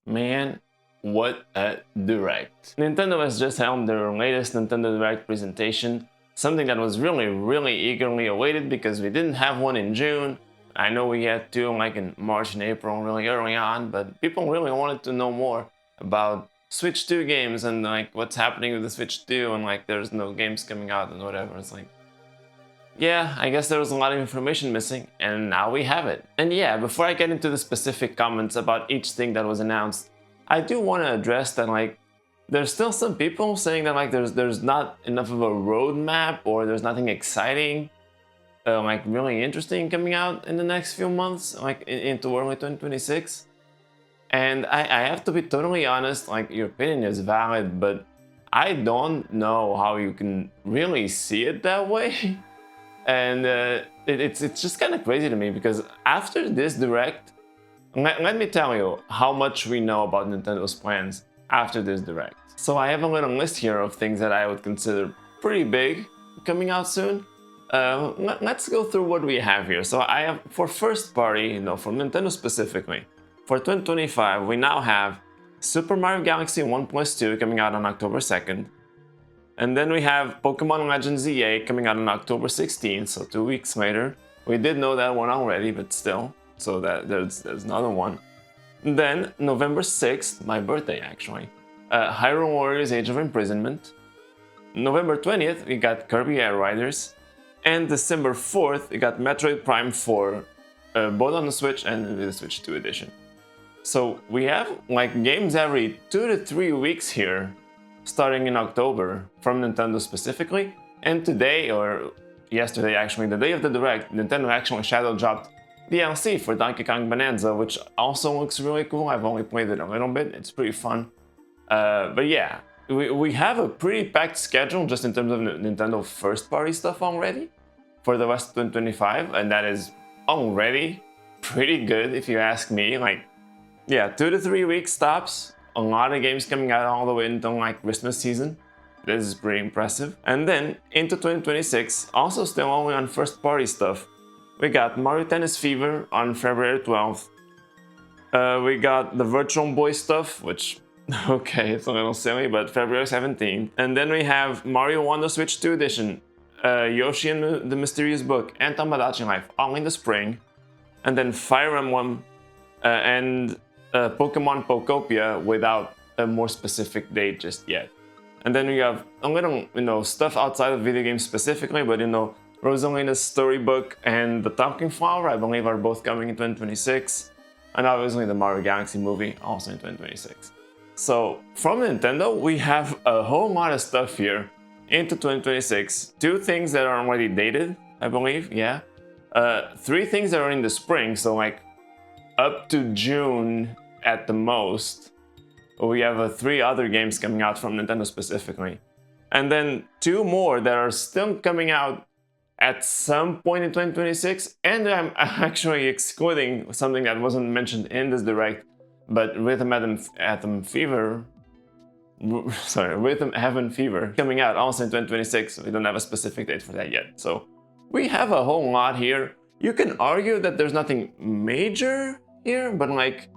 Man, what a direct. Nintendo has just held their latest Nintendo Direct presentation, something that was really eagerly awaited because we didn't have one in June. I know we had two like in March and April really early on, but people really wanted to know more about Switch 2 games and like what's happening with the Switch 2 and like there's no games coming out and whatever. It's like, yeah, I guess there was a lot of information missing, and now we have it. And yeah, before I get into the specific comments about each thing that was announced, I do want to address that like there's still some people saying that like there's not enough of a roadmap or there's nothing exciting, like really interesting coming out in the next few months, like into early 2026. And I have to be totally honest, like your opinion is valid, but I don't know how you can really see it that way. And it's just kind of crazy to me because after this direct, let me tell you how much we know about Nintendo's plans after this direct. So I have a little list here of things that I would consider pretty big coming out soon. Let's go through what we have here. So I have, for first party, for Nintendo specifically, for 2025 we now have Super Mario Galaxy 1+2 coming out on October 2nd. And then we have Pokemon Legends EA coming out on October 16th, so 2 weeks later. We did know that one already, but still, so that there's another one. And then November 6th, my birthday actually, Hyrule Warriors Age of Imprisonment. November 20th, we got Kirby Air Riders. And December 4th, we got Metroid Prime 4, both on the Switch and the Switch 2 edition. So we have like games every 2 to 3 weeks here, starting in October from Nintendo specifically. And today, or yesterday actually, the day of the Direct, Nintendo actually shadow dropped DLC for Donkey Kong Bonanza, which also looks really cool. I've only played it a little bit, it's pretty fun. But yeah, we have a pretty packed schedule just in terms of Nintendo first party stuff already for the rest of 2025, and that is already pretty good if you ask me. Like, yeah, 2 to 3 weeks stops. A lot of games coming out all the way until like Christmas season. This is pretty impressive. And then into 2026, also still only on first party stuff, we got Mario Tennis Fever on February 12th. We got the Virtual Boy stuff, which, okay, it's a little silly, but February 17th. And then we have Mario Wonder Switch 2 Edition, Yoshi and the Mysterious Book, and Tomodachi Life, all in the spring. And then Fire Emblem and Pokemon Pokopia without a more specific date just yet. And then we have a little, stuff outside of video games specifically, but Rosalina's Storybook and The Talking Flower, I believe, are both coming in 2026. And obviously the Mario Galaxy movie, also in 2026. So from Nintendo, we have a whole lot of stuff here into 2026. 2 things that are already dated, I believe, yeah. 3 things that are in the spring, so like up to June at the most. We have 3 other games coming out from Nintendo specifically. And then 2 more that are still coming out at some point in 2026. And I'm actually excluding something that wasn't mentioned in this direct, but Rhythm Heaven Fever coming out also in 2026. We don't have a specific date for that yet. So we have a whole lot here. You can argue that there's nothing major here, but like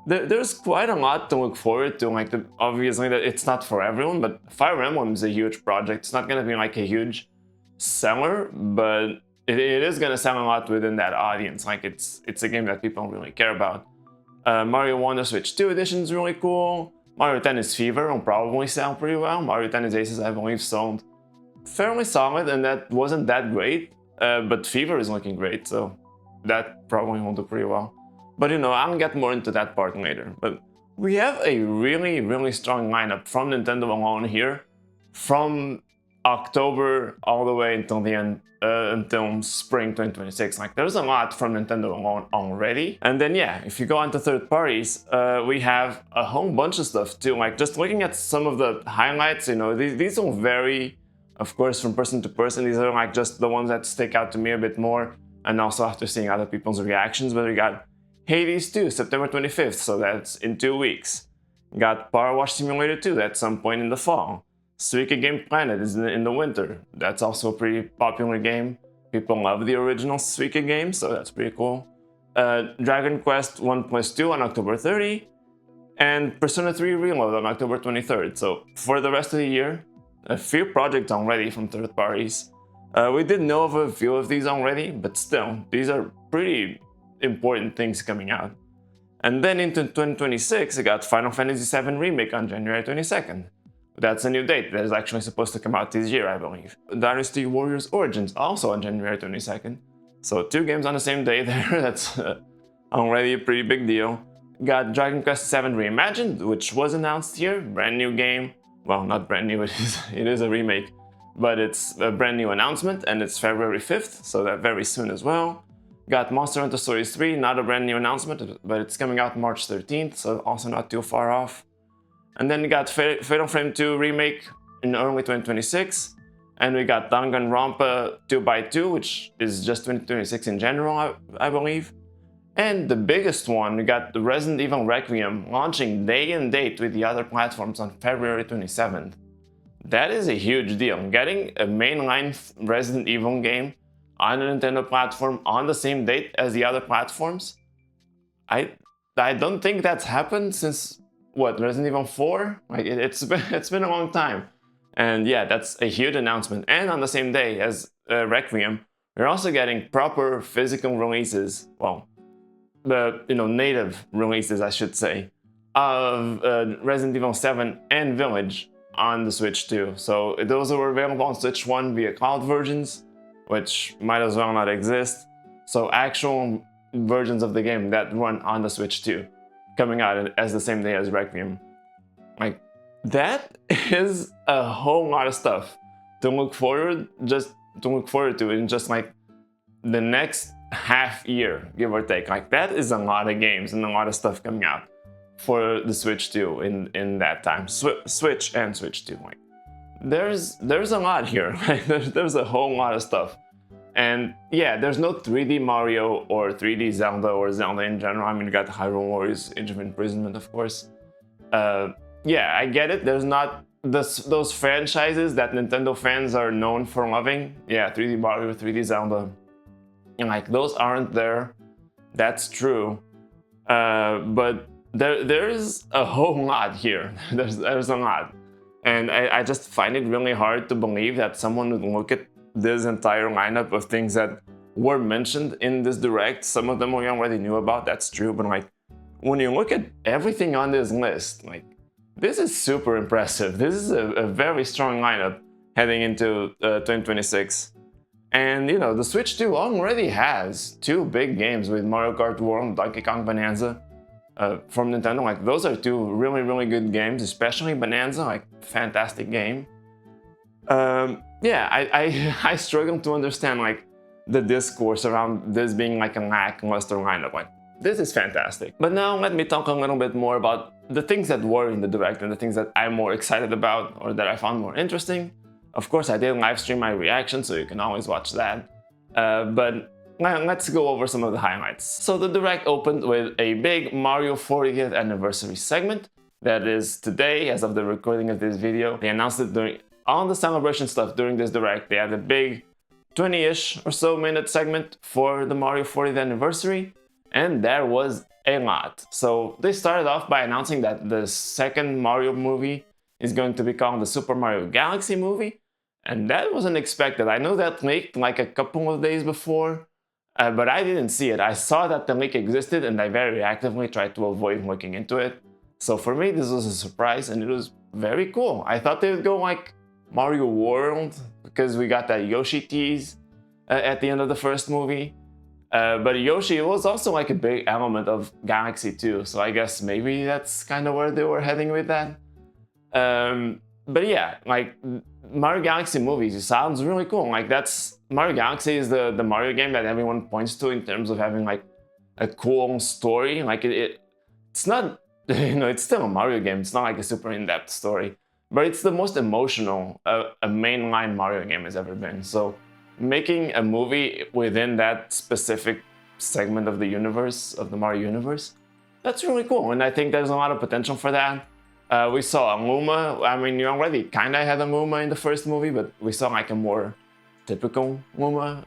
there's quite a lot to look forward to. Like obviously that it's not for everyone, but Fire Emblem is a huge project. It's not gonna be like a huge seller, but it is gonna sell a lot within that audience. Like it's a game that people really care about. Mario Wonder Switch 2 Edition is really cool. Mario Tennis Fever will probably sell pretty well. Mario Tennis Aces, I believe, sold fairly solid, and that wasn't that great. But Fever is looking great, so that probably will do pretty well. But I'll get more into that part later. But we have a really strong lineup from Nintendo alone here, from October all the way until the end, until spring 2026. Like there's a lot from Nintendo alone already. And then yeah, if you go on to third parties, we have a whole bunch of stuff too. Like just looking at some of the highlights, these will vary, of course, from person to person. These are like just the ones that stick out to me a bit more, and also after seeing other people's reactions. But we got Hades 2, September 25th, so that's in 2 weeks. Got Power Wash Simulator 2 at some point in the fall. Suika Game Planet is in the winter. That's also a pretty popular game. People love the original Suika game, so that's pretty cool. Dragon Quest 1+2 on October 30. and Persona 3 Reload on October 23rd. So for the rest of the year, a few projects already from third parties. We did know of a few of these already, but still, these are pretty important things coming out. And then into 2026, we got Final Fantasy VII Remake on January 22nd. That's a new date that is actually supposed to come out this year, I believe. Dynasty Warriors Origins also on January 22nd. So 2 games on the same day there, that's already a pretty big deal. Got Dragon Quest VII Reimagined, which was announced here, brand new game. Well, not brand new, it is a remake, but it's a brand new announcement, and it's February 5th, so that very soon as well. Got Monster Hunter Stories 3, not a brand new announcement, but it's coming out March 13th, so also not too far off. And then we got Fatal Frame 2 Remake in early 2026, and we got Danganronpa 2x2, which is just 2026 in general, I believe. And the biggest one, we got the Resident Evil Requiem launching day and date with the other platforms on February 27th. That is a huge deal. Getting a mainline Resident Evil game on a Nintendo platform on the same date as the other platforms, I don't think that's happened since, what, Resident Evil 4? Like, it's been a long time. And yeah, that's a huge announcement. And on the same day as Requiem, we're also getting proper physical releases, well, the native releases, I should say, of Resident Evil 7 and Village on the Switch too. So those are available on Switch 1 via cloud versions, which might as well not exist. So actual versions of the game that run on the Switch 2, coming out as the same day as Requiem. Like, that is a whole lot of stuff to look forward to in just like the next half year, give or take. Like, that is a lot of games and a lot of stuff coming out for the Switch 2 in that time. Switch and Switch 2. Like, there's a lot here. There's a whole lot of stuff. And yeah, there's no 3D Mario or 3D Zelda or Zelda in general. I mean, you got Hyrule Warriors, Age of Imprisonment, of course. Yeah, I get it. There's not those franchises that Nintendo fans are known for loving. Yeah, 3D Mario, 3D Zelda. And like, those aren't there. That's true. But there's a whole lot here. There's a lot. And I just find it really hard to believe that someone would look at this entire lineup of things that were mentioned in this direct. Some of them we already knew about, that's true, but like, when you look at everything on this list, like, this is super impressive. This is a very strong lineup heading into 2026. And the Switch 2 already has 2 big games with Mario Kart World and Donkey Kong Bonanza from Nintendo. Like, those are 2 really, really good games, especially Bonanza, like, fantastic game. Yeah, I struggle to understand like the discourse around this being like a lackluster lineup. Like, this is fantastic. But now let me talk a little bit more about the things that were in the direct and the things that I'm more excited about or that I found more interesting. Of course, I did live stream my reaction, so you can always watch that. But let's go over some of the highlights. So the direct opened with a big Mario 40th anniversary segment. That is today, as of the recording of this video. They announced it during all the celebration stuff during this direct. They had a big 20-ish or so minute segment for the Mario 40th anniversary, and there was a lot. So they started off by announcing that the second Mario movie is going to be called the Super Mario Galaxy movie, and that wasn't expected. I know that leaked like a couple of days before, but I didn't see it. I saw that the leak existed, and I very actively tried to avoid looking into it. So for me, this was a surprise, and it was very cool. I thought they would go like Mario World, because we got that Yoshi tease at the end of the first movie. But Yoshi was also like a big element of Galaxy too, so I guess maybe that's kind of where they were heading with that. But yeah, like, Mario Galaxy movies, it sounds really cool. Like, Mario Galaxy is the Mario game that everyone points to in terms of having like a cool story. Like, it's not, it's still a Mario game. It's not like a super in-depth story. But it's the most emotional a mainline Mario game has ever been. So making a movie within that specific segment of the universe, of the Mario universe, that's really cool. And I think there's a lot of potential for that. We saw a Luma. I mean, you already kind of had a Luma in the first movie, but we saw like a more typical Luma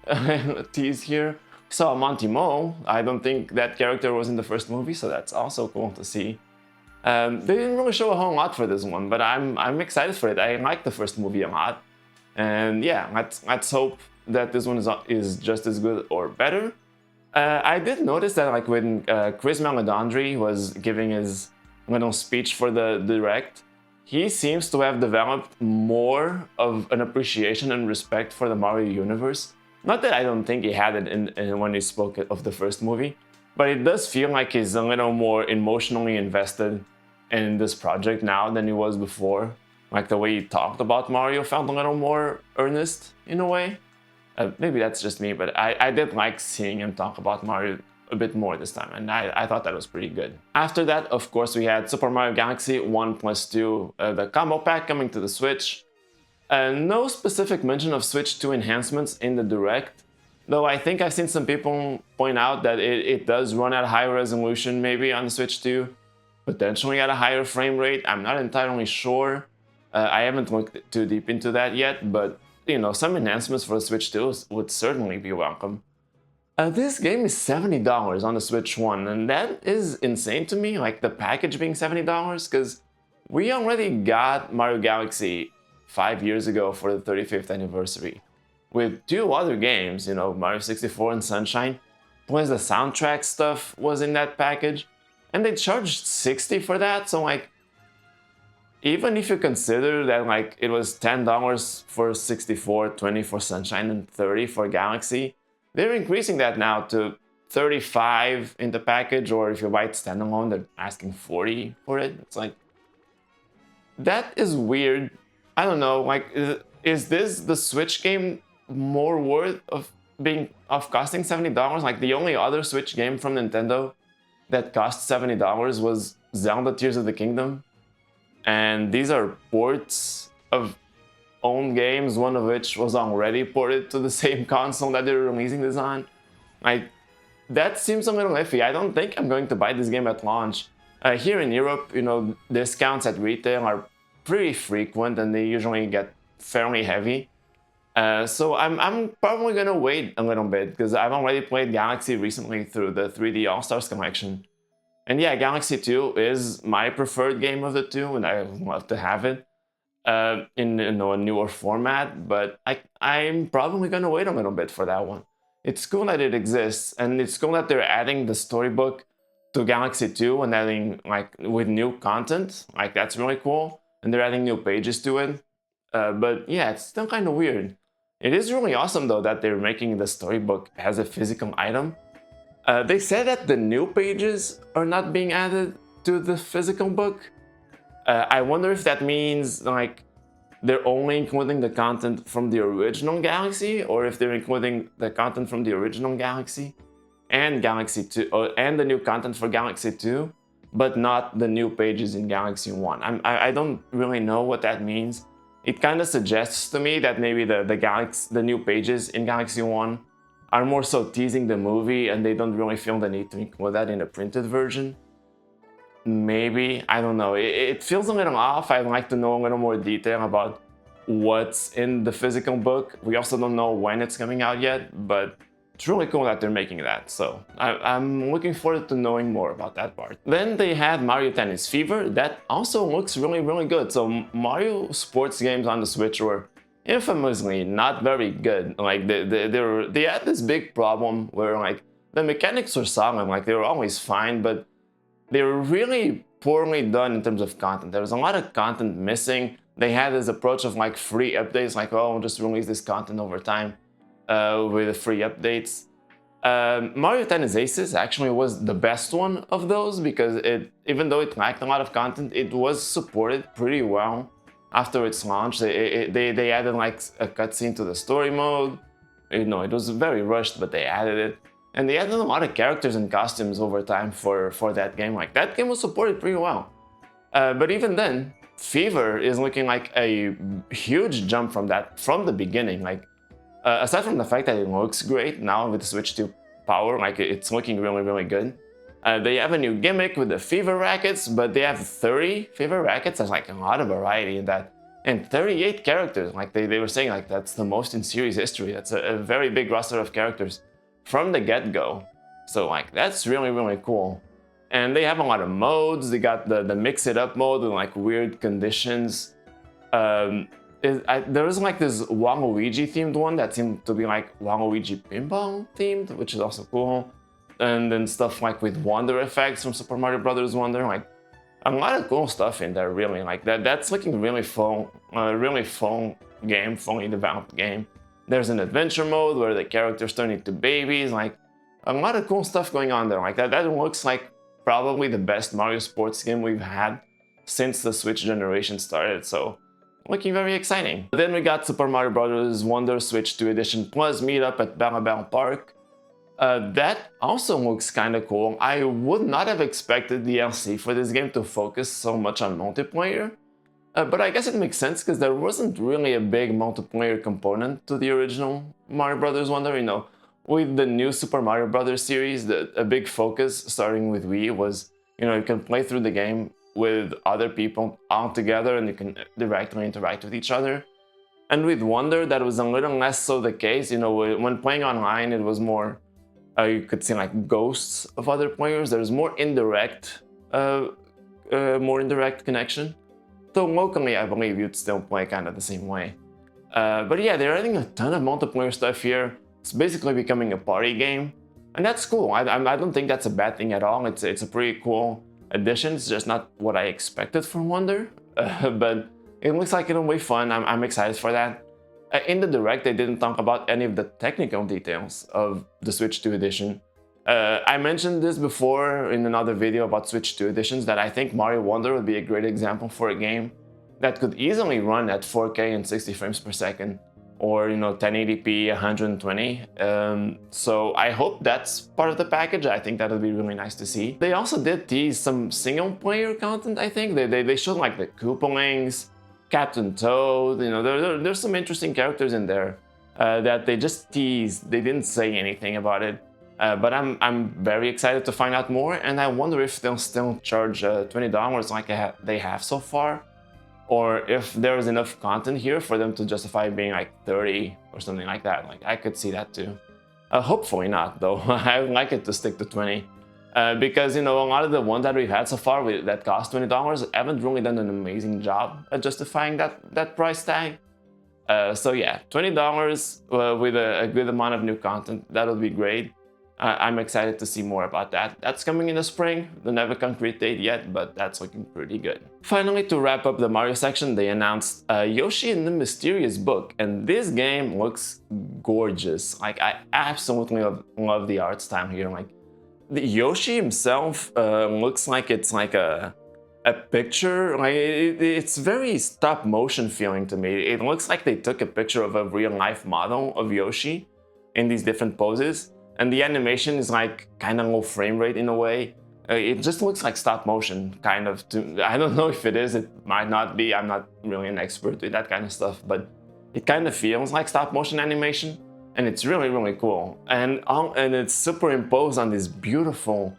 tease here. We saw a Monty Mole. I don't think that character was in the first movie, so that's also cool to see. They didn't really show a whole lot for this one, but I'm excited for it. I like the first movie a lot, and yeah, let's hope that this one is just as good or better. I did notice that like when Chris Meledandri was giving his little speech for the direct, he seems to have developed more of an appreciation and respect for the Mario universe. Not that I don't think he had it when he spoke of the first movie, but it does feel like he's a little more emotionally invested in this project now than he was before. Like the way he talked about Mario felt a little more earnest in a way. Maybe that's just me, but I did like seeing him talk about Mario a bit more this time, and I thought that was pretty good. After that, of course, we had Super Mario Galaxy 1+2, the combo pack coming to the Switch. No specific mention of Switch 2 enhancements in the Direct, though I think I've seen some people point out that it does run at higher resolution maybe on the Switch 2, potentially at a higher frame rate. I'm not entirely sure. I haven't looked too deep into that yet, but you know, some enhancements for the Switch 2 would certainly be welcome. This game is $70 on the Switch 1, and that is insane to me, like the package being $70, because we already got Mario Galaxy 5 years ago for the 35th anniversary, with 2 other games, you know, Mario 64 and Sunshine, plus the soundtrack stuff was in that package, and they charged $60 for that, so like, even if you consider that like it was $10 for 64, $20 for Sunshine, and $30 for Galaxy, they're increasing that now to $35 in the package, or if you buy it standalone, they're asking $40 for it. It's like, that is weird. I don't know, like, is this the Switch game more worth of costing $70? Like the only other Switch game from Nintendo that cost $70 was Zelda Tears of the Kingdom. And these are ports of own games, one of which was already ported to the same console that they're releasing this on. Like, that seems a little iffy. I don't think I'm going to buy this game at launch. Here in Europe, you know, discounts at retail are pretty frequent and they usually get fairly heavy. So I'm probably gonna wait a little bit because I've already played Galaxy recently through the 3D All-Stars collection. And yeah, Galaxy 2 is my preferred game of the two, and I would love to have it in a newer format, but I'm probably gonna wait a little bit for that one. It's cool that it exists, and it's cool that they're adding the storybook to Galaxy 2 and adding, like, with new content. Like, that's really cool, and they're adding new pages to it. But yeah, it's still kind of weird. It is really awesome, though, that they're making the storybook as a physical item. They said that the new pages are not being added to the physical book. I wonder if that means like they're only including the content from the original Galaxy, or if they're including the content from the original Galaxy and Galaxy 2 and the new content for Galaxy 2, but not the new pages in Galaxy 1. I don't really know what that means. It kind of suggests to me that maybe the new pages in Galaxy 1 are more so teasing the movie and they don't really feel the need to include that in the printed version. Maybe, I don't know. It feels a little off. I'd like to know a little more detail about what's in the physical book. We also don't know when it's coming out yet, but it's really cool that they're making that. So I'm looking forward to knowing more about that part. Then they had Mario Tennis Fever. That also looks really, really good. So Mario sports games on the Switch were infamously not very good. Like they had this big problem where like the mechanics were solid, like they were always fine, but they were really poorly done in terms of content. There was a lot of content missing. They had this approach of like free updates, like, oh, we'll just release this content over time with the free updates. Mario Tennis Aces actually was the best one of those because even though it lacked a lot of content, it was supported pretty well. After its launch, they added like a cutscene to the story mode. You know, it was very rushed, but they added it. And they added a lot of characters and costumes over time for that game. Like, that game was supported pretty well. But even then, Fever is looking like a huge jump from the beginning. Like, aside from the fact that it looks great now with the Switch 2 power, like it's looking really, really good. They have a new gimmick with the Fever rackets, but they have 30 Fever rackets. There's like a lot of variety in that. And 38 characters, like they were saying, like that's the most in series history. That's a very big roster of characters from the get-go. So like that's really, really cool. And they have a lot of modes. They got the mix it up mode with like weird conditions. There was like this Waluigi themed one that seemed to be like Waluigi pinball themed, which is also cool. And then stuff like with Wonder effects from Super Mario Brothers Wonder, like a lot of cool stuff in there. Really, like that's looking really fun, really fun game, fully developed game. There's an adventure mode where the characters turn into babies, like a lot of cool stuff going on there. Like that looks like probably the best Mario sports game we've had since the Switch generation started. So looking very exciting. Then we got Super Mario Bros. Wonder Switch 2 Edition Plus Meetup at Bell Park. That also looks kind of cool. I would not have expected DLC for this game to focus so much on multiplayer, but I guess it makes sense because there wasn't really a big multiplayer component to the original Mario Bros. Wonder. You know, with the new Super Mario Bros. Series, a big focus starting with Wii was, you know, you can play through the game with other people all together and you can directly interact with each other. And with Wonder, that was a little less so the case. You know, when playing online, it was more, you could see like ghosts of other players. There's more indirect connection. So locally, I believe you'd still play kind of the same way. But yeah, they're adding a ton of multiplayer stuff here. It's basically becoming a party game, and that's cool. I don't think that's a bad thing at all. It's a pretty cool addition. It's just not what I expected from Wonder, but it looks like it'll be fun. I'm excited for that. In the Direct, they didn't talk about any of the technical details of the Switch 2 edition. I mentioned this before in another video about Switch 2 editions, that I think Mario Wonder would be a great example for a game that could easily run at 4K and 60 frames per second, or, you know, 1080p 120. So I hope that's part of the package. I think that would be really nice to see. They also did tease some single player content. I think they showed like the Koopalings, Captain Toad. You know, there's some interesting characters in there that they just teased. They didn't say anything about it. But I'm very excited to find out more, and I wonder if they'll still charge $20 like they have so far, or if there's enough content here for them to justify being like 30 or something like that. Like, I could see that too. Hopefully not, though. I would like it to stick to 20. Because, you know, a lot of the ones that we've had so far that cost $20 haven't really done an amazing job at justifying that price tag. So yeah, $20 with a good amount of new content, that'll be great. I'm excited to see more about that. That's coming in the spring. Don't have a concrete date yet, but that's looking pretty good. Finally, to wrap up the Mario section, they announced Yoshi and the Mysterious Book, and this game looks gorgeous. Like, I absolutely love the art style here. Like, the Yoshi himself looks like it's like a picture. Like, it's very stop motion feeling to me. It looks like they took a picture of a real life model of Yoshi in these different poses. And the animation is like kind of low frame rate in a way. It just looks like stop motion, kind of. I don't know if it is, it might not be. I'm not really an expert with that kind of stuff, but it kind of feels like stop motion animation, and it's really, really cool. And it's superimposed on this beautiful,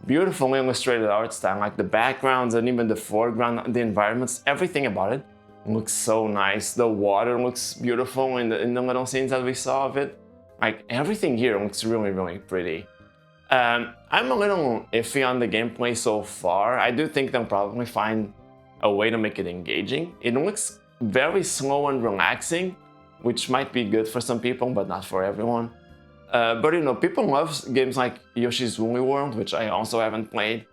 beautiful illustrated art style. Like the backgrounds and even the foreground, the environments, everything about it looks so nice. The water looks beautiful in the little scenes that we saw of it. Like, everything here looks really, really pretty. I'm a little iffy on the gameplay so far. I do think they'll probably find a way to make it engaging. It looks very slow and relaxing, which might be good for some people, but not for everyone. But you know, people love games like Yoshi's Woolly World, which I also haven't played.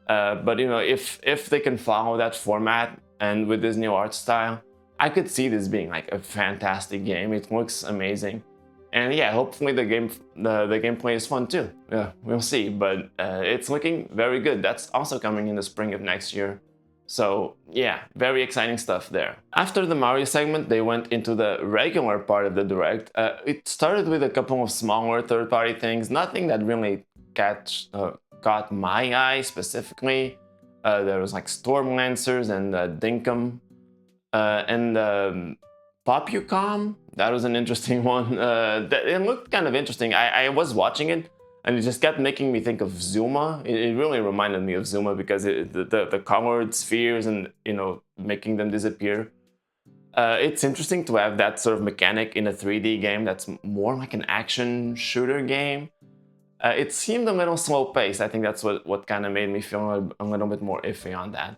But you know, if they can follow that format and with this new art style, I could see this being like a fantastic game. It looks amazing. And yeah, hopefully the gameplay is fun too. Yeah, we'll see, but it's looking very good. That's also coming in the spring of next year. So yeah, very exciting stuff there. After the Mario segment, they went into the regular part of the Direct. It started with a couple of smaller third-party things, nothing that really caught my eye specifically. There was like Storm Lancers and Dinkum and Popucom. That was an interesting one. It looked kind of interesting. I was watching it, and it just kept making me think of Zuma. It really reminded me of Zuma because the colored spheres and, you know, making them disappear. It's interesting to have that sort of mechanic in a 3D game that's more like an action shooter game. It seemed a little slow paced. I think that's what kind of made me feel a little bit more iffy on that.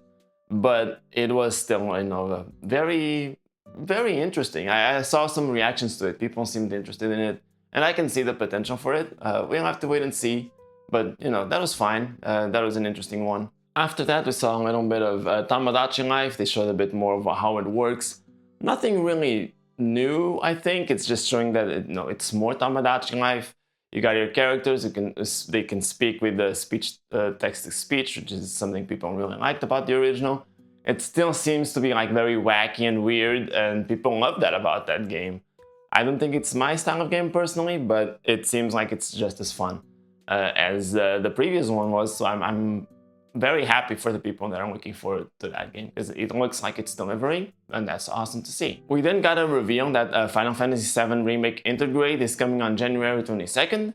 But it was still, very, very interesting. I saw some reactions to it. People seemed interested in it, and I can see the potential for it. We'll have to wait and see. But, that was fine. That was an interesting one. After that, we saw a little bit of Tamagotchi Life. They showed a bit more of how it works. Nothing really new, I think. It's just showing that it's more Tamagotchi Life. You got your characters. They can speak with the speech, text to speech, which is something people really liked about the original. It still seems to be like very wacky and weird, and people love that about that game. I don't think it's my style of game personally, but it seems like it's just as fun as the previous one was. So I'm very happy for the people that are looking forward to that game because it looks like it's delivering, and that's awesome to see. We then got a reveal that Final Fantasy VII Remake Intergrade is coming on January 22nd.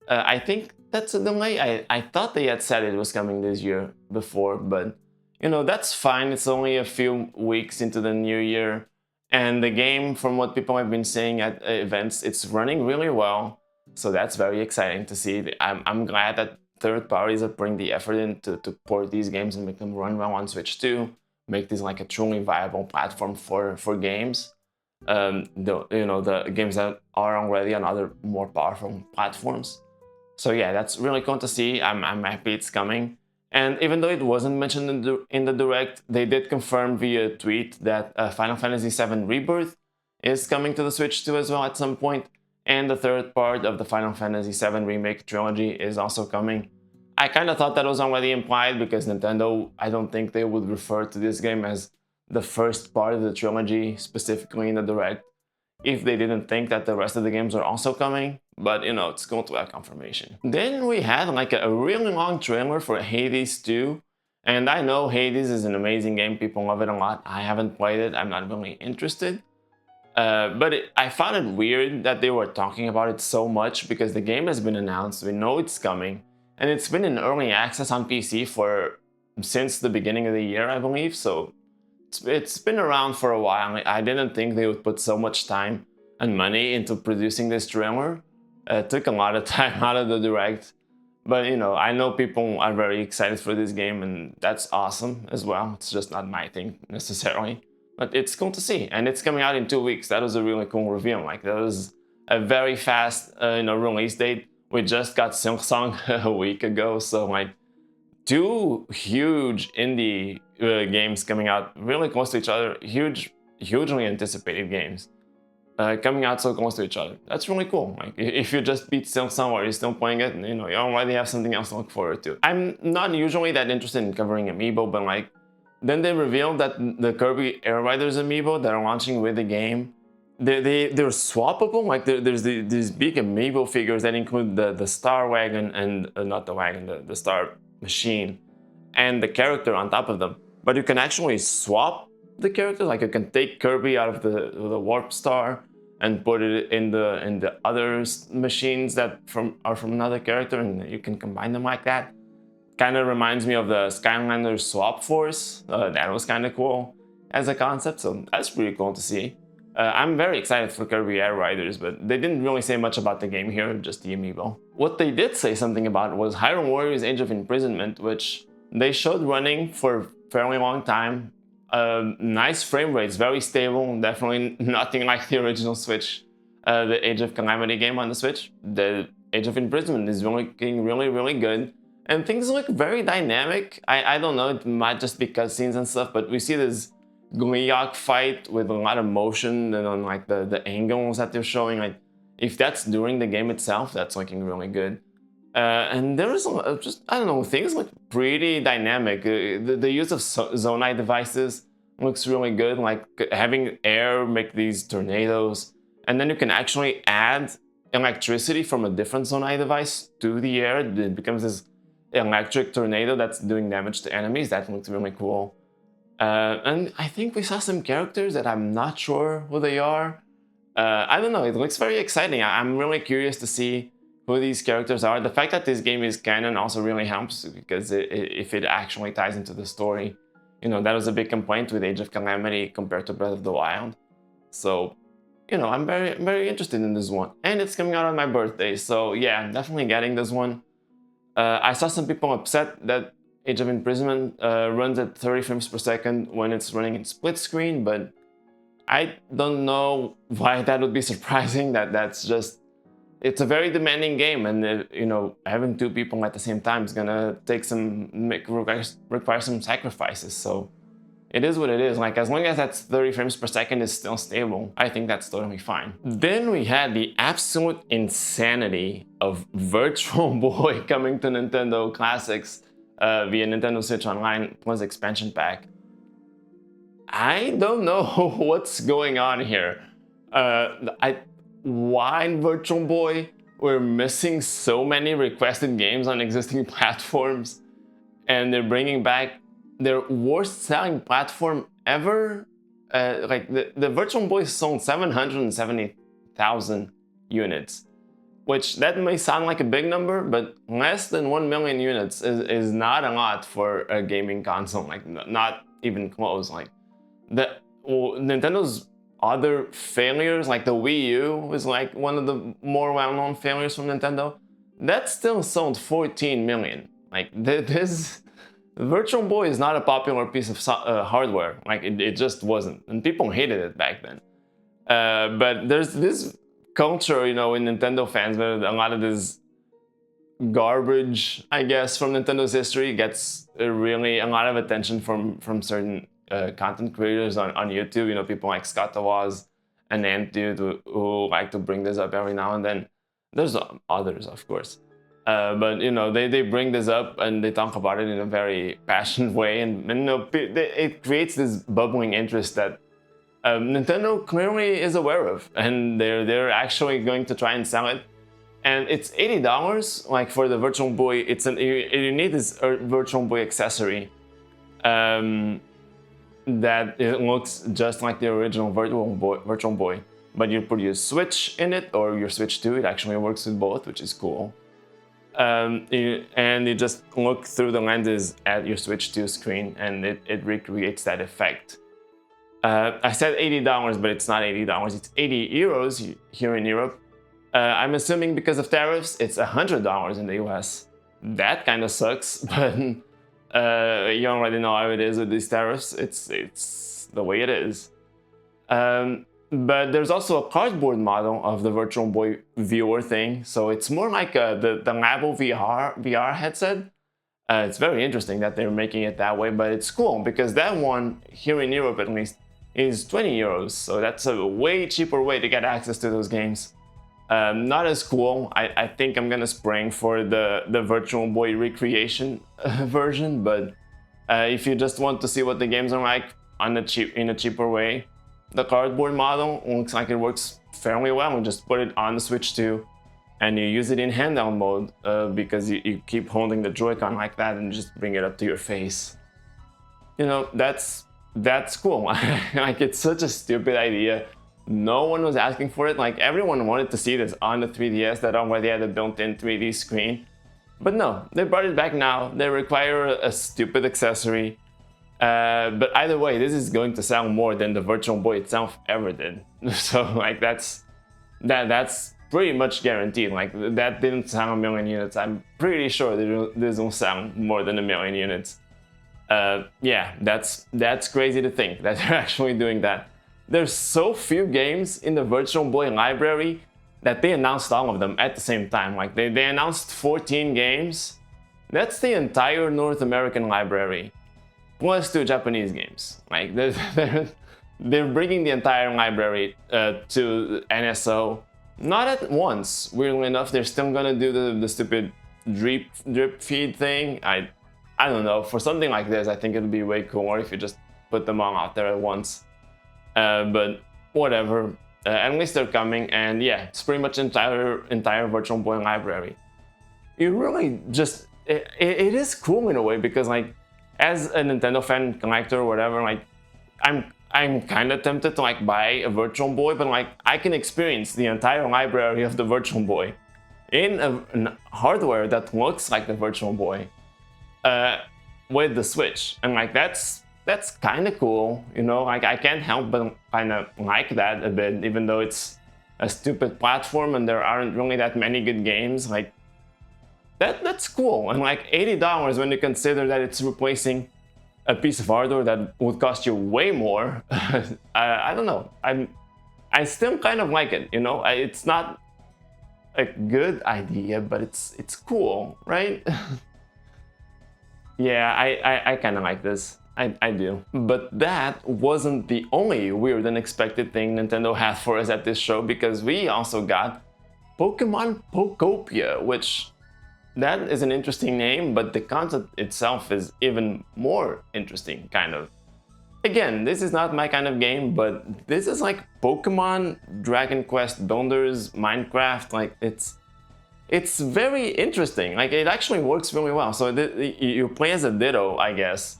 I think that's a delay. I thought they had said it was coming this year before, but that's fine. It's only a few weeks into the new year, and the game, from what people have been saying at events, it's running really well. So that's very exciting to see. I'm glad that third parties are putting the effort in to port these games and make them run well on Switch too. Make this like a truly viable platform for games. The games that are already on other more powerful platforms. So yeah, that's really cool to see. I'm happy it's coming. And even though it wasn't mentioned in the Direct, they did confirm via tweet that Final Fantasy VII Rebirth is coming to the Switch too as well at some point. And the third part of the Final Fantasy VII Remake trilogy is also coming. I kind of thought that was already implied because Nintendo, I don't think they would refer to this game as the first part of the trilogy, specifically in the Direct, if they didn't think that the rest of the games are also coming. But it's cool to have confirmation. Then we had like a really long trailer for Hades 2. And I know Hades is an amazing game, people love it a lot. I haven't played it, I'm not really interested. But I found it weird that they were talking about it so much because the game has been announced, we know it's coming, and it's been in early access on PC since the beginning of the year, I believe, so it's been around for a while. I didn't think they would put so much time and money into producing this trailer. It took a lot of time out of the Direct, but I know people are very excited for this game, and that's awesome as well. It's just not my thing necessarily. But it's cool to see, and it's coming out in 2 weeks. That was a really cool reveal. Like, that was a very fast, release date. We just got Silksong a week ago, so like 2 huge indie games coming out really close to each other. Hugely anticipated games coming out so close to each other. That's really cool. Like, if you just beat Silksong while you're still playing it, you already have something else to look forward to. I'm not usually that interested in covering Amiibo, but like, then they revealed that the Kirby Air Riders amiibo that are launching with the game, they're swappable. Like, there's these big amiibo figures that include the Star Wagon and not the wagon, the Star Machine, and the character on top of them. But you can actually swap the character. Like, you can take Kirby out of the Warp Star and put it in the other machines that are from another character, and you can combine them like that. Kind of reminds me of the Skylanders Swap Force. That was kind of cool as a concept, so that's pretty cool to see. I'm very excited for Kirby Air Riders, but they didn't really say much about the game here, just the amiibo. What they did say something about was Hyrule Warriors Age of Imprisonment, which they showed running for a fairly long time. Nice frame rates, very stable, definitely nothing like the original Switch, the Age of Calamity game on the Switch. The Age of Imprisonment is looking really, really good. And things look very dynamic. I don't know, it might just be cutscenes and stuff, but we see this Gleeok fight with a lot of motion and on like the angles that they're showing. Like, if that's during the game itself, that's looking really good. And there's just, I don't know, things look pretty dynamic. The use of Zonai devices looks really good, like having air make these tornadoes, and then you can actually add electricity from a different Zonai device to the air. It becomes this electric tornado that's doing damage to enemies. That looks really cool. And I think we saw some characters that I'm not sure who they are. I don't know, it looks very exciting. I'm really curious to see who these characters are. The fact that this game is canon also really helps, because if it actually ties into the story, that was a big complaint with Age of Calamity compared to Breath of the Wild. So I'm very interested in this one. And it's coming out on my birthday, so yeah, I'm definitely getting this one. I saw some people upset that Age of Imprisonment runs at 30 frames per second when it's running in split screen, but I don't know why that would be surprising. That's just, it's a very demanding game, and having two people at the same time is gonna take require some sacrifices. So it is what it is. Like, as long as that's 30 frames per second is still stable, I think that's totally fine. Then we had the absolute insanity of Virtual Boy coming to Nintendo Classics via Nintendo Switch Online plus expansion pack. I don't know what's going on here. Why in Virtual Boy we're missing so many requested games on existing platforms, and they're bringing back their worst selling platform ever. Like the Virtual Boy sold 770,000 units, which that may sound like a big number, but less than 1 million units is not a lot for a gaming console. Like, not even close. Like Nintendo's other failures, like the Wii U was like one of the more well-known failures from Nintendo, that still sold 14 million. Like, this Virtual Boy is not a popular piece of hardware. Like, it just wasn't, and people hated it back then. But there's this culture, in Nintendo fans, where a lot of this garbage, I guess, from Nintendo's history gets really a lot of attention from certain content creators on YouTube. People like Scott Tawaz and Antdude who like to bring this up every now and then. There's others, of course. But they bring this up and they talk about it in a very passionate way, and it creates this bubbling interest that Nintendo clearly is aware of, and they're actually going to try and sell it. And it's $80, like, for the Virtual Boy. You need this Virtual Boy accessory that it looks just like the original Virtual Boy, but you put your Switch in it or your Switch 2. It actually works with both, which is cool. And you just look through the lenses at your Switch 2 screen, and it recreates that effect. I said $80, but it's not $80. It's 80 euros here in Europe. I'm assuming because of tariffs, it's $100 in the US. That kind of sucks, but you already know how it is with these tariffs. It's the way it is. But there's also a cardboard model of the Virtual Boy viewer thing, so it's more like the Labo VR headset. It's very interesting that they're making it that way, but it's cool because that one, here in Europe at least, is 20 euros, so that's a way cheaper way to get access to those games. Not as cool. I think I'm gonna spring for the Virtual Boy recreation version, but if you just want to see what the games are like in a cheaper way, the cardboard model looks like it works fairly well. You just put it on the Switch 2 and you use it in handheld mode because you keep holding the Joy-Con like that and just bring it up to your face. That's cool. Like, it's such a stupid idea. No one was asking for it. Like, everyone wanted to see this on the 3DS that already had a built-in 3D screen. But no, they brought it back now. They require a stupid accessory. But either way, this is going to sell more than the Virtual Boy itself ever did. So, like, that's pretty much guaranteed. Like, that didn't sell 1 million units. I'm pretty sure this will sell more than 1 million units. Yeah, that's crazy to think that they're actually doing that. There's so few games in the Virtual Boy library that they announced all of them at the same time. Like, they announced 14 games. That's the entire North American library, plus 2 Japanese games. Like, they're bringing the entire library to NSO. Not at once, weirdly enough. They're still gonna do the stupid drip feed thing. I don't know. For something like this, I think it'd be way cooler if you just put them all out there at once. But whatever. At least they're coming, and yeah, it's pretty much entire Virtual Boy library. You really just it is cool in a way, because, like, as a Nintendo fan, collector, or whatever, like, I'm kind of tempted to, like, buy a Virtual Boy, but, like, I can experience the entire library of the Virtual Boy in a hardware that looks like the Virtual Boy with the Switch, and, like, that's that's kind of cool, you know, like I can't help but kind of like that a bit, even though it's a stupid platform and there aren't really that many good games. Like that's cool. And like $80 when you consider that it's replacing a piece of hardware that would cost you way more. I don't know. I still kind of like it, you know. It's not a good idea, but it's cool, right? Yeah, I kind of like this. I do. But that wasn't the only weird and unexpected thing Nintendo had for us at this show, because we also got Pokemon Pokopia, which that is an interesting name, but the concept itself is even more interesting, kind of. Again, this is not my kind of game, but this is like Pokemon, Dragon Quest Builders, Minecraft. Like it's very interesting. Like it actually works really well. So you play as a Ditto, I guess,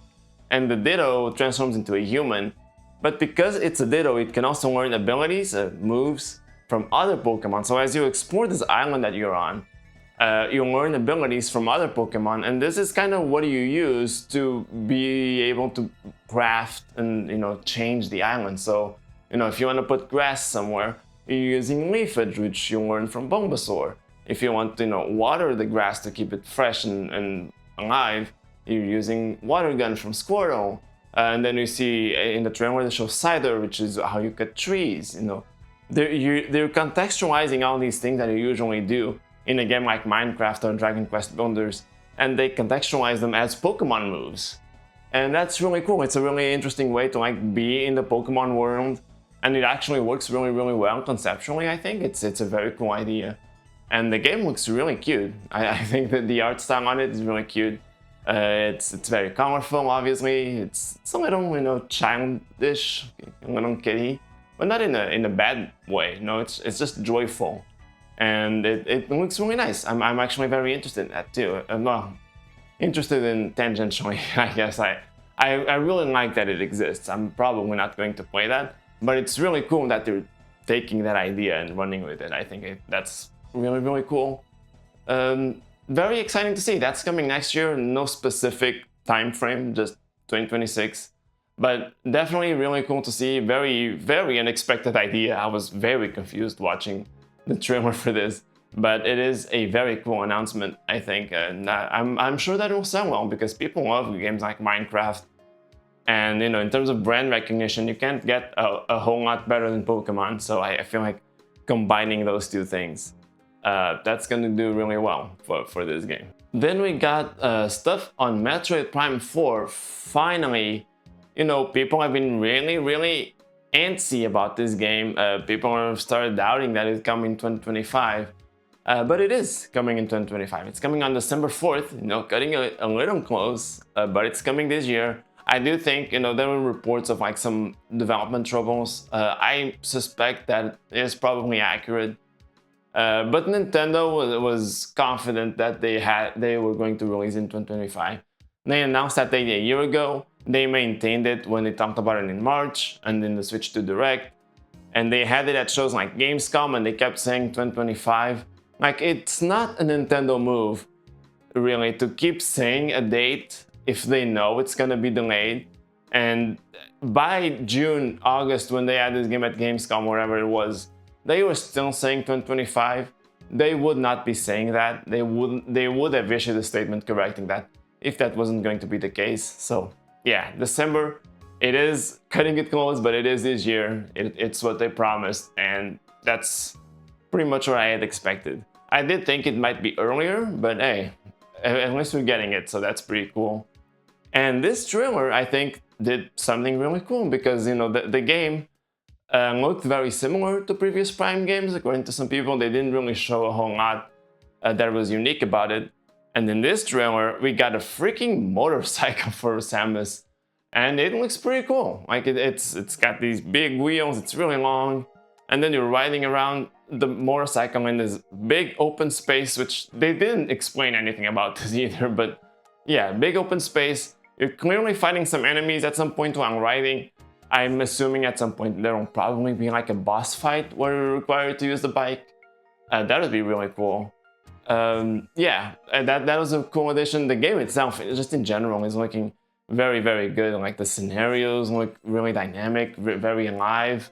and the Ditto transforms into a human. But because it's a Ditto, it can also learn abilities, moves from other Pokemon. So as you explore this island that you're on, you learn abilities from other Pokemon, and this is kind of what you use to be able to craft and, you know, change the island. So, you know, if you want to put grass somewhere, you're using Leafage, which you learn from Bulbasaur. If you want to, you know, water the grass to keep it fresh and alive, you're using Water Gun from Squirtle. And then you see in the trailer they show Cider, which is how you cut trees. You know, they're contextualizing all these things that you usually do in a game like Minecraft or Dragon Quest Builders, and they contextualize them as Pokemon moves. And that's really cool. It's a really interesting way to like be in the Pokemon world, and it actually works really, really well conceptually. I think it's a very cool idea. And the game looks really cute. I think that the art style on it is really cute. It's very colorful, obviously. It's a little, you know, childish, a little kiddie, but not in a bad way. No, it's just joyful, and it looks really nice. I'm actually very interested in that too. Well, interested in tangentially, I guess. I really like that it exists. I'm probably not going to play that, but it's really cool that they're taking that idea and running with it. I think that's really, really cool. Very exciting to see. That's coming next year. No specific time frame, just 2026. But definitely really cool to see. Very, very unexpected idea. I was very confused watching the trailer for this. But it is a very cool announcement, I think. And I'm sure that it will sell well, because people love games like Minecraft. And, you know, in terms of brand recognition, you can't get a whole lot better than Pokemon. So I feel like combining those two things, that's gonna do really well for this game. Then we got stuff on Metroid Prime 4. Finally, you know, people have been really, really antsy about this game. People have started doubting that it's coming in 2025. But it is coming in 2025. It's coming on December 4th, you know, cutting a little close, but it's coming this year. I do think, you know, there were reports of like some development troubles. I suspect that is probably accurate. But Nintendo was confident that they were going to release in 2025. They announced that date a year ago. They maintained it when they talked about it in March, and then the Switch 2 Direct. And they had it at shows like Gamescom, and they kept saying 2025. Like, it's not a Nintendo move, really, to keep saying a date if they know it's gonna be delayed. And by June, August, when they had this game at Gamescom, wherever it was, they were still saying 2025. They would not be saying that. They would have issued a statement correcting that if that wasn't going to be the case. So yeah, December, it is cutting it close, but it is this year. It's what they promised, and that's pretty much what I had expected. I did think it might be earlier, but hey, at least we're getting it, so that's pretty cool. And this trailer, I think, did something really cool, because, you know, the game looked very similar to previous Prime games. According to some people, they didn't really show a whole lot that was unique about it. And in this trailer, we got a freaking motorcycle for Samus, and it looks pretty cool. Like it's got these big wheels, it's really long, and then you're riding around the motorcycle in this big open space, which they didn't explain anything about this either. But yeah, big open space. You're clearly fighting some enemies at some point while riding. I'm assuming at some point there will probably be like a boss fight where you're required to use the bike. That would be really cool. Yeah, that was a cool addition. The game itself, just in general, is looking very, very good. Like the scenarios look really dynamic, very alive.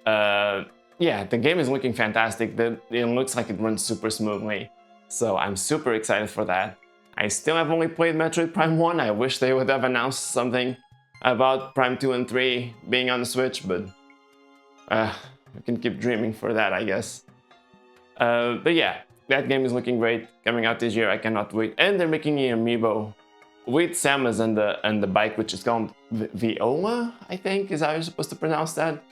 Yeah, the game is looking fantastic. It looks like it runs super smoothly. So I'm super excited for that. I still have only played Metroid Prime 1. I wish they would have announced something about Prime 2 and 3 being on the Switch, but we can keep dreaming for that, I guess. But yeah, that game is looking great. Coming out this year, I cannot wait. And they're making an amiibo with Samus and the bike, which is called Viola, I think is how you're supposed to pronounce that.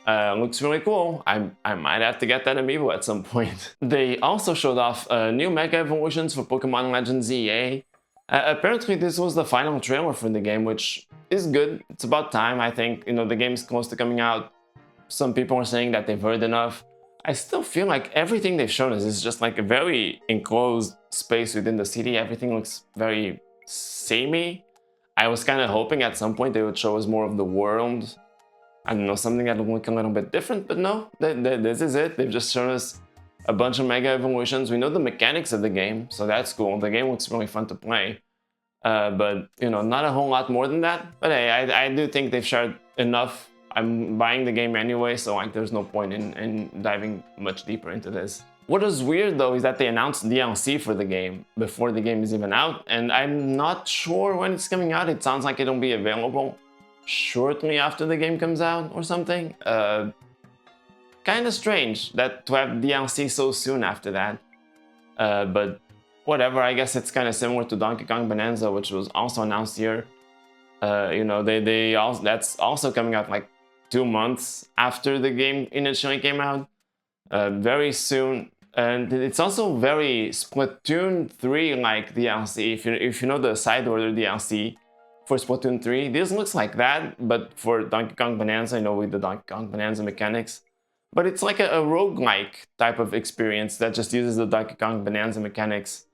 Looks really cool. I might have to get that amiibo at some point. They also showed off new Mega Evolutions for Pokemon Legends EA. Apparently this was the final trailer for the game, which is good. It's about time, I think. You know, the game's close to coming out. Some people are saying that they've heard enough. I still feel like everything they've shown us is just like a very enclosed space within the city. Everything looks very samey. I was kind of hoping at some point they would show us more of the world. I don't know, something that would look a little bit different, but no, this is it. They've just shown us a bunch of Mega Evolutions. We know the mechanics of the game, so that's cool. The game looks really fun to play. But, you know, not a whole lot more than that. But hey, I do think they've shared enough. I'm buying the game anyway, so like there's no point in diving much deeper into this. What is weird though is that they announced DLC for the game before the game is even out, and I'm not sure when it's coming out. It sounds like it'll be available shortly after the game comes out or something. Kind of strange that to have DLC so soon after that. But whatever, I guess it's kind of similar to Donkey Kong Bonanza, which was also announced here. You know, that's also coming out like 2 months after the game initially came out. Very soon. And it's also very Splatoon 3 like DLC. If you know the side order DLC for Splatoon 3, this looks like that, but for Donkey Kong Bonanza, you know, with the Donkey Kong Bonanza mechanics. But it's like a roguelike type of experience that just uses the Donkey Kong Bonanza mechanics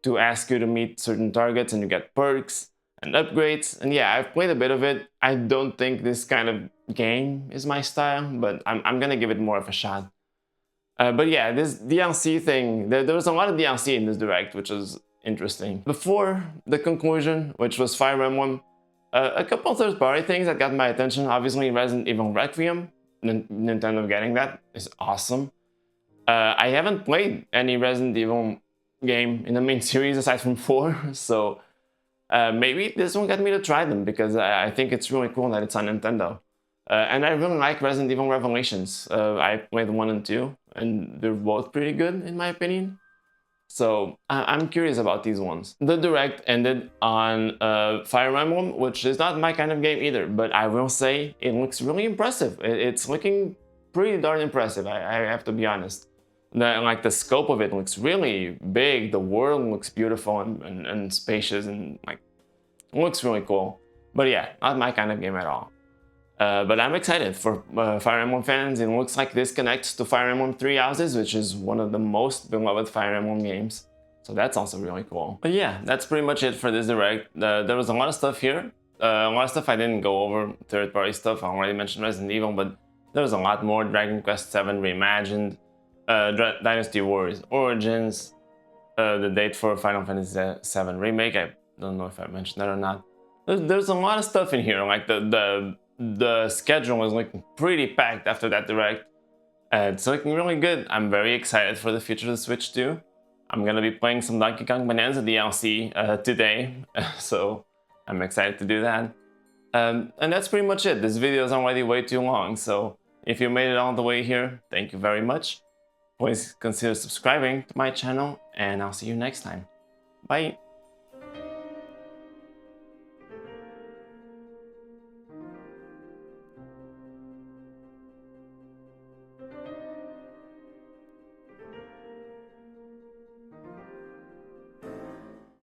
to ask you to meet certain targets, and you get perks and upgrades. And yeah, I've played a bit of it. I don't think this kind of game is my style, but I'm gonna give it more of a shot. But yeah, this DLC thing, there was a lot of DLC in this Direct, which was interesting. Before the conclusion, which was Fire Emblem, a couple third-party things that got my attention. Obviously, Resident Evil Requiem, Nintendo getting that is awesome. I haven't played any Resident Evil game in the main series aside from 4, so maybe this one got me to try them because I think it's really cool that it's on Nintendo. And I really like Resident Evil Revelations. I played 1 and 2, and they're both pretty good in my opinion. So I'm curious about these ones. The Direct ended on Fire Emblem, which is not my kind of game either, but I will say it looks really impressive. It's looking pretty darn impressive, I have to be honest. Like the scope of it looks really big, the world looks beautiful and spacious, and like it looks really cool. But yeah, not my kind of game at all. But I'm excited for Fire Emblem fans. It looks like this connects to Fire Emblem Three Houses, which is one of the most beloved Fire Emblem games. So that's also really cool. But yeah, that's pretty much it for this Direct. There was a lot of stuff here. A lot of stuff I didn't go over, third-party stuff. I already mentioned Resident Evil, but there was a lot more. Dragon Quest VII Reimagined, Dynasty Warriors Origins, the date for Final Fantasy VII Remake. I don't know if I mentioned that or not. There's a lot of stuff in here. Like the schedule is looking pretty packed after that Direct. It's looking really good. I'm very excited for the future of the Switch too. I'm gonna be playing some Donkey Kong Bonanza DLC today, so I'm excited to do that. And that's pretty much it. This video is already way too long, so if you made it all the way here, thank you very much. Please consider subscribing to my channel, and I'll see you next time. Bye!